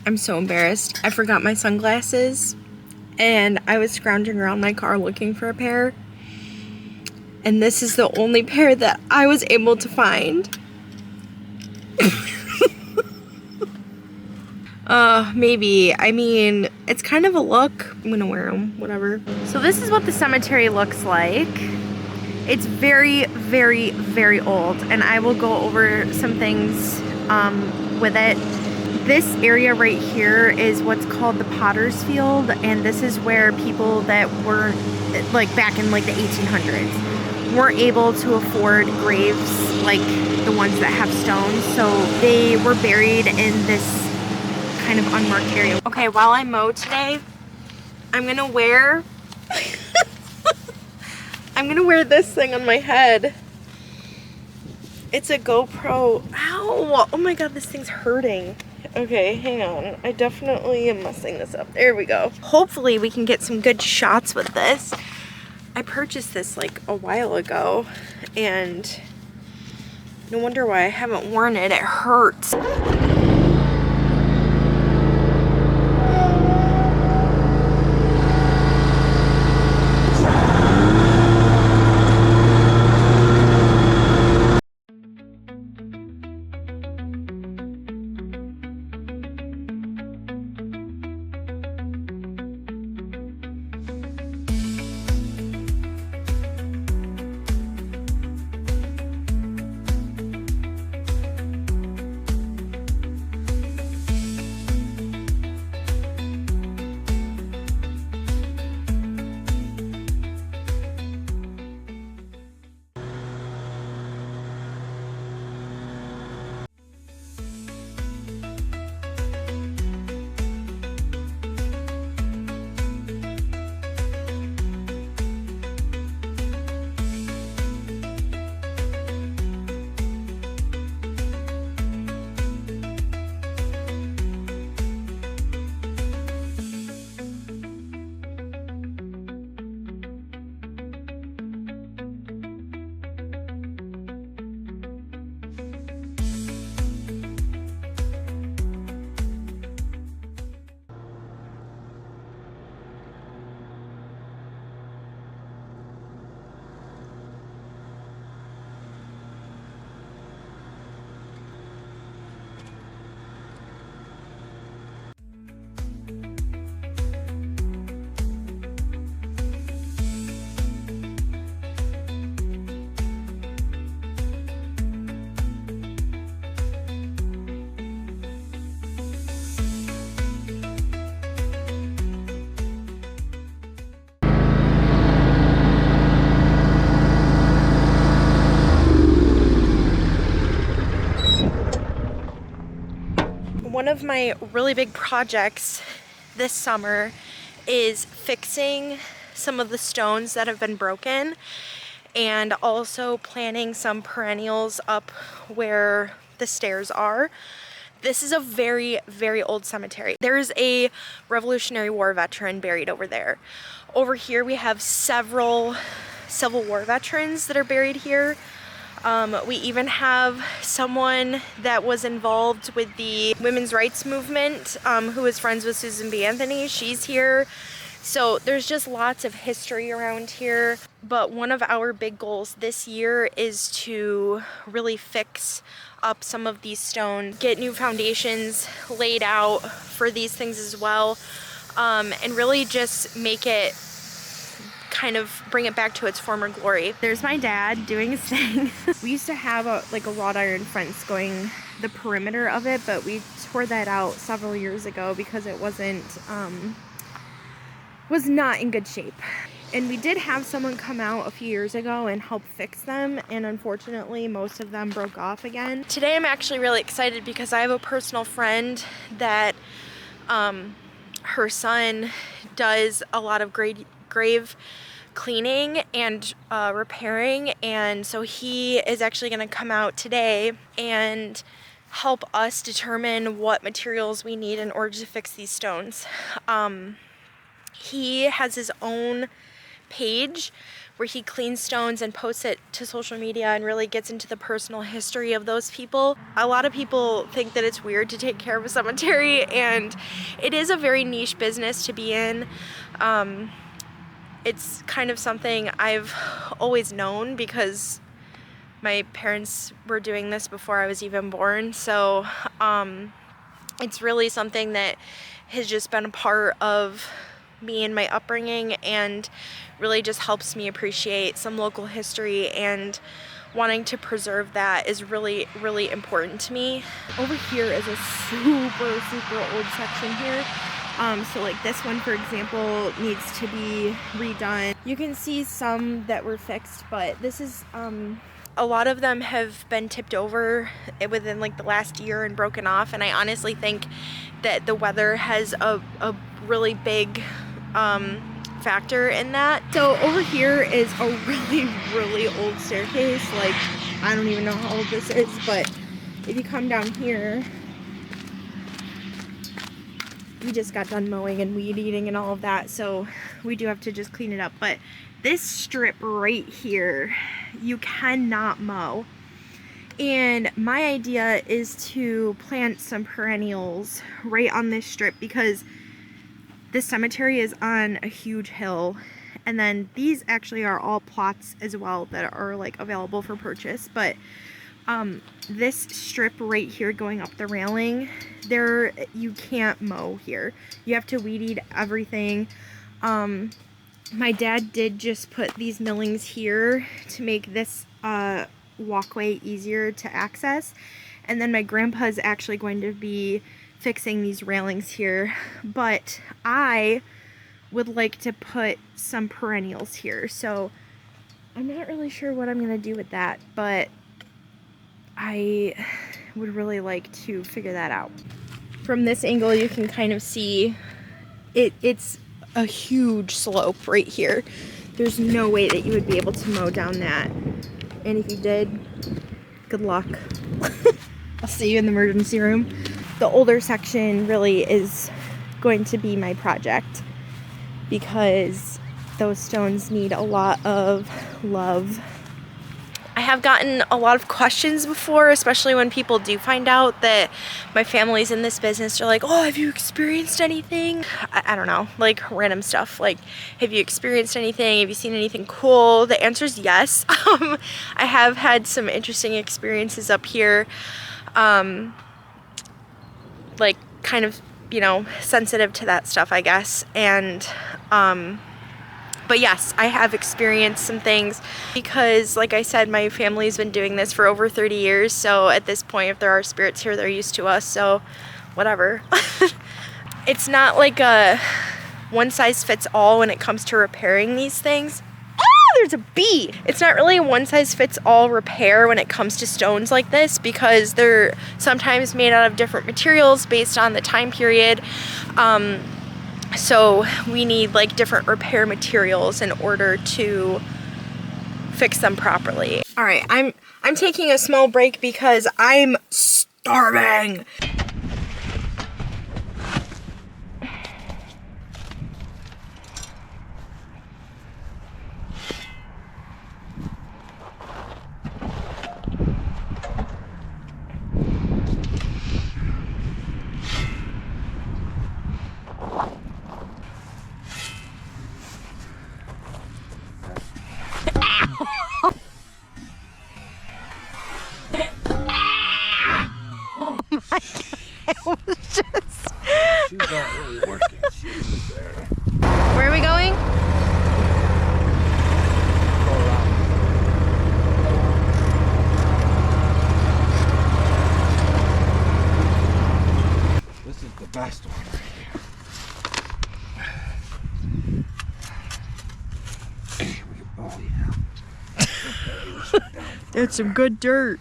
I'm so embarrassed. I forgot my sunglasses and I was scrounging around my car looking for a pair. And this is the only pair that I was able to find. Maybe. I mean, it's kind of a look. I'm gonna wear them, whatever. So this is what the cemetery looks like. It's very, very, very old, and I will go over some things with it. This area right here is what's called the Potter's Field, and this is where people that were, like back in like the 1800s, weren't able to afford graves like the ones that have stones, so they were buried in this kind of unmarked area. Okay, while I mow today, I'm gonna wear I'm gonna wear this thing on my head. It's a GoPro. Ow! Oh my god, this thing's hurting. Okay, hang on. I definitely am messing this up. There we go. Hopefully we can get some good shots with this. I purchased this like a while ago, and no wonder why I haven't worn it. It hurts. One of my really big projects this summer is fixing some of the stones that have been broken, and also planting some perennials up where the stairs are. This is a very, very old cemetery. There's a Revolutionary War veteran buried over there. Over here we have several Civil War veterans that are buried here. We even have someone that was involved with the women's rights movement, who was friends with Susan B. Anthony. She's here. So there's just lots of history around here. But one of our big goals this year is to really fix up some of these stones, get new foundations laid out for these things as well, and really just make it kind of bring it back to its former glory. There's my dad doing his thing. We used to have a wrought iron fence going the perimeter of it, but we tore that out several years ago because it was not in good shape. And we did have someone come out a few years ago and help fix them, and unfortunately most of them broke off again. Today I'm actually really excited because I have a personal friend that her son does a lot of grave cleaning and repairing, and so he is actually going to come out today and help us determine what materials we need in order to fix these stones. He has his own page where he cleans stones and posts it to social media and really gets into the personal history of those people. A lot of people think that it's weird to take care of a cemetery, and it is a very niche business to be in. It's kind of something I've always known because my parents were doing this before I was even born, so it's really something that has just been a part of me and my upbringing, and really just helps me appreciate some local history, and wanting to preserve that is really, really important to me. Over here is a super old section here. So like this one, for example, needs to be redone. You can see some that were fixed, but this is, a lot of them have been tipped over within like the last year and broken off, and I honestly think that the weather has a really big factor in that. So over here is a really old staircase. Like, I don't even know how old this is, but if you come down here, we just got done mowing and weed eating and all of that, so we do have to just clean it up. But this strip right here, you cannot mow. And my idea is to plant some perennials right on this strip, because this cemetery is on a huge hill, and then these actually are all plots as well that are like available for purchase. But this strip right here going up the railing, there you can't mow here. You have to weed eat everything. My dad did just put these millings here to make this walkway easier to access, and then my grandpa is actually going to be fixing these railings here, but I would like to put some perennials here, so I'm not really sure what I'm gonna do with that, but I would really like to figure that out. From this angle you can kind of see it's a huge slope right here. There's no way that you would be able to mow down that, and if you did, good luck. I'll see you in the emergency room. The older section really is going to be my project, because those stones need a lot of love. I have gotten a lot of questions before, especially when people do find out that my family's in this business. They're like, oh, have you experienced anything? I don't know, like random stuff. Like, have you experienced anything? Have you seen anything cool? The answer is yes. I have had some interesting experiences up here. Like kind of, you know, sensitive to that stuff, I guess. And, but yes, I have experienced some things because, like I said, my family's been doing this for over 30 years. So at this point, if there are spirits here, they're used to us. So whatever. It's not like a one size fits all when it comes to repairing these things. Oh, there's a bee. It's not really a one size fits all repair when it comes to stones like this, because they're sometimes made out of different materials based on the time period. So we need like different repair materials in order to fix them properly. All right, I'm taking a small break because I'm starving. She's not really working. She was there. Where are we going? Go around. This is the best one right here. Oh yeah. It's some good dirt.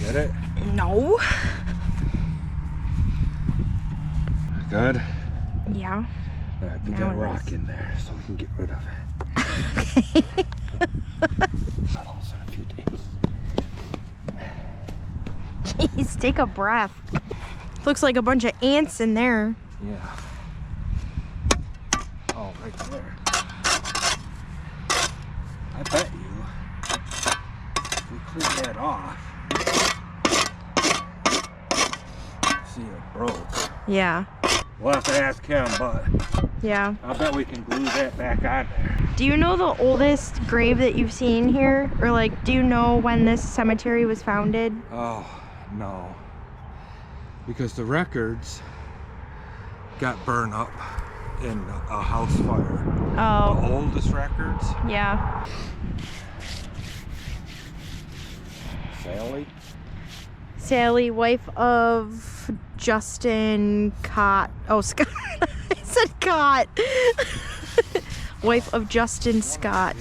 Get it? No. Good? Yeah. All right, put Now that it rock is. in there so we can get rid of it. Also in a few days. Jeez, take a breath. Looks like a bunch of ants in there. Yeah. Oh, right there. clean that off. See, it broke. Yeah. We'll have to ask him, but Yeah. I bet we can glue that back on there. Do you know the oldest grave that you've seen here? Or like, do you know when this cemetery was founded? Oh, no. Because the records got burned up in a house fire. Oh. The oldest records. Yeah. Sally, wife of Justin Cott. Oh, Scott. I said Cott. Wife of Justin Scott.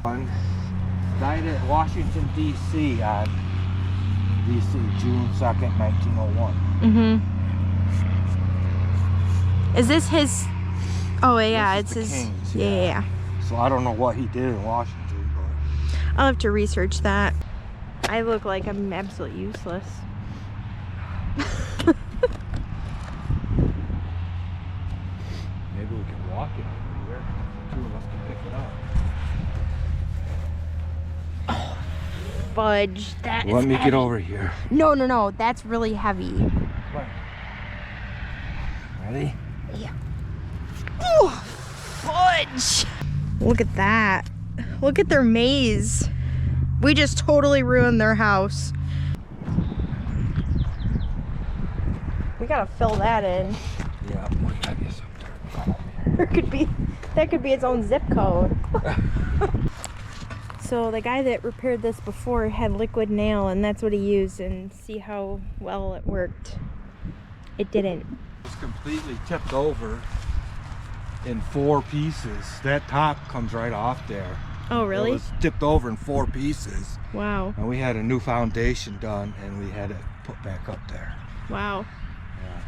Died at Washington, D.C. on June 2nd, 1901. Is this his? Oh yeah, it's This is the his. King's, Yeah. So I don't know what he did in Washington, but I'll have to research that. I look like I'm absolutely useless. maybe we can walk it over here. Two of us can pick it up. Fudge. That Let is me heavy. get over here. No. That's really heavy. Come on. Ready? Yeah. Ooh, fudge. Look at that. Look at their maze. We just totally ruined their house. We gotta fill that in. Yeah, we gotta get some dirt. That could be its own zip code. So the guy that repaired this before had liquid nail, and that's what he used, and see how well it worked. It didn't. It's completely tipped over in 4 pieces. That top comes right off there. Oh, really? It was tipped over in 4 pieces. Wow. And we had a new foundation done, and we had it put back up there. Wow. Yeah.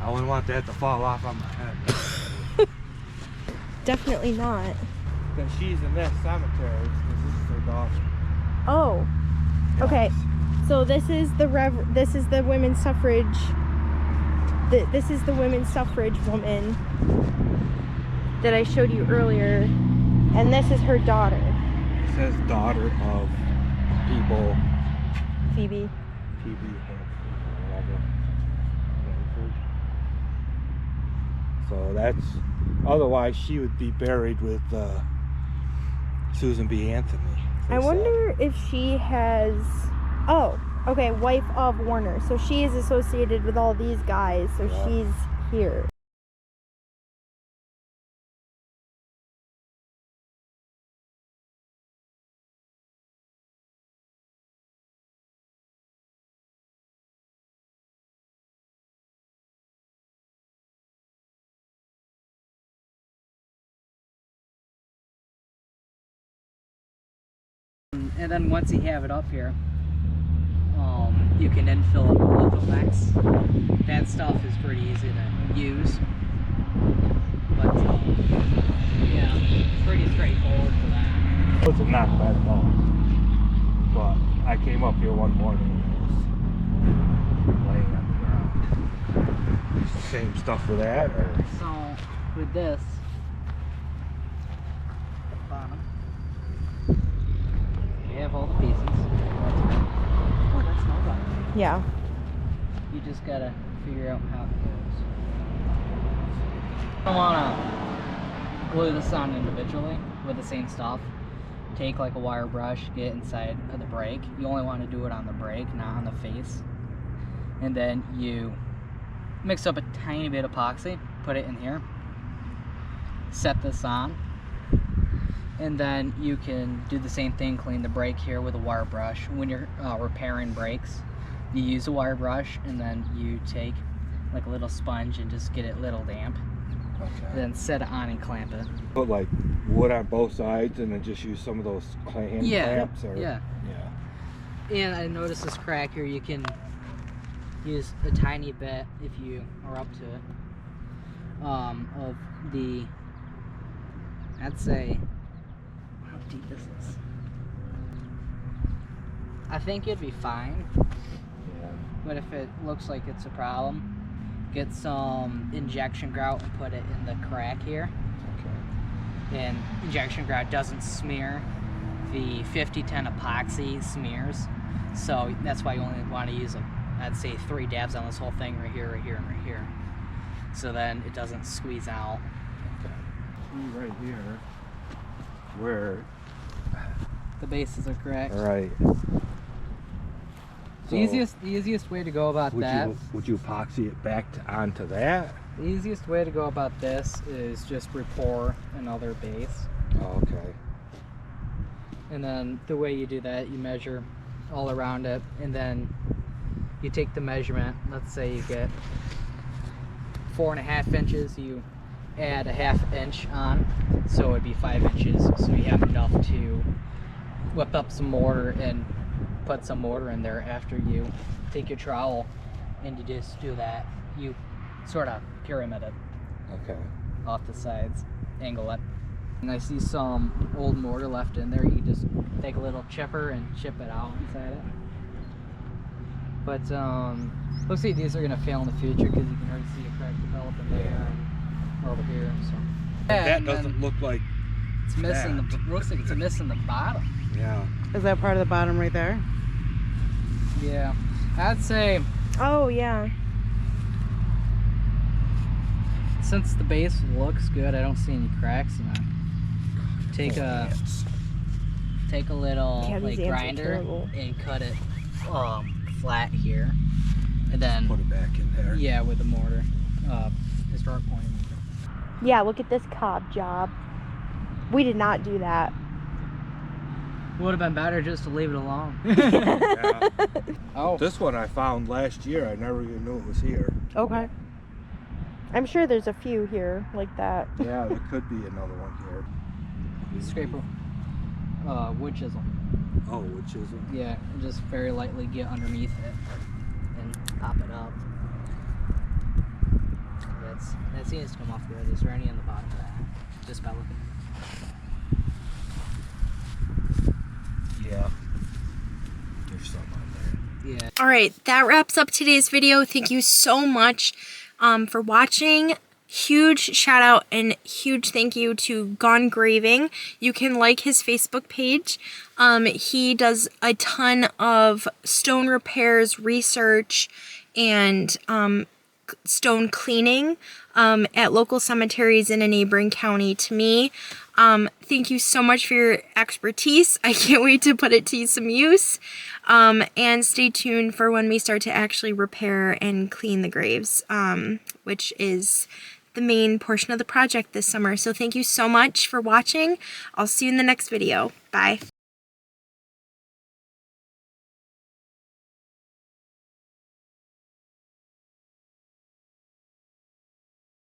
I wouldn't want that to fall off on my head. Definitely not. Because she's in that cemetery, because this is her daughter. Oh. Okay. So this is the women's suffrage. This is the women's suffrage woman that I showed you earlier, and this is her daughter. It says daughter of Phoebe. whatever. So that's, otherwise she would be buried with Susan B. Anthony. I wonder if she has. Oh, okay. Wife of Warner. So she is associated with all these guys. So Yeah. she's here. And then once you have it up here, you can then fill up the lithomex. That stuff is pretty easy to use. But yeah, it's pretty straightforward for that. It was not bad at all. But I came up here one morning and it was laying on the ground. Same stuff for that, or? So with this, bottom, you have all the pieces. Oh, that's no button. Yeah. You just gotta figure out how it goes. I don't wanna glue this on individually with the same stuff. Take like a wire brush, get inside of the brake. You only want to do it on the brake, not on the face. And then you mix up a tiny bit of epoxy, put it in here, set this on, and then you can do the same thing, clean the brake here with a wire brush. When you're repairing brakes, you use a wire brush and then you take like a little sponge and just get it a little damp. Okay. Then set it on and clamp it. Put like wood on both sides and then just use some of those hand clamps? Or? Yeah. Yeah. And I noticed this crack here, you can use a tiny bit if you are up to it of the, I'd say, how deep this is. I think it'd be fine, Yeah. but if it looks like it's a problem, get some injection grout and put it in the crack here. Okay. And injection grout doesn't smear if the 50-10 epoxy smears. So that's why you only want to use, I'd say 3 dabs on this whole thing right here, right here, and right here. So then it doesn't squeeze out. See right here where The bases are correct. right. The easiest way to go about that. Would you epoxy it back onto that? The easiest way to go about this is just pour another base. Oh, okay. And then the way you do that, you measure all around it, and then you take the measurement. Let's say you get 4.5 inches, you add a 1/2 inch on, so it'd be 5 inches. So you have enough to whip up some mortar and put some mortar in there. After you take your trowel and you just do that, you sort of pyramid it Okay. off the sides, angle it. And I see some old mortar left in there. You can just take a little chipper and chip it out inside it. But looks like these are gonna fail in the future because you can already see a crack developing there and over here. So That doesn't look like. it's missing that. the. Looks like it's missing the bottom. Yeah. Is that part of the bottom right there? Yeah, I'd say Oh yeah. since the base looks good, I don't see any cracks in it. Take a little Yeah, these like ants are grinder terrible. and cut it flat here, and then Put it back in there. yeah, with the mortar, historic point mortar. Yeah, look at this cob job. We did not do that. Would have been better just to leave it alone. Yeah. Oh, This one I found last year. I never even knew it was here. Okay. I'm sure there's a few here like that. Yeah, there could be another one here. scraper, wood chisel. Oh, which is it? Yeah, and just very lightly get underneath it and pop it up. That seems to come off good. Is there any on the bottom of that? Just by looking. Yeah. There's some on there. Yeah. All right, that wraps up today's video. Thank you so much for watching. Huge shout out and huge thank you to Gone Graving. You can like his Facebook page. He does a ton of stone repairs, research, and stone cleaning at local cemeteries in a neighboring county to me. Thank you so much for your expertise. I can't wait to put it to some use. And stay tuned for when we start to actually repair and clean the graves, which is the main portion of the project this summer. So thank you so much for watching. I'll see you in the next video. Bye.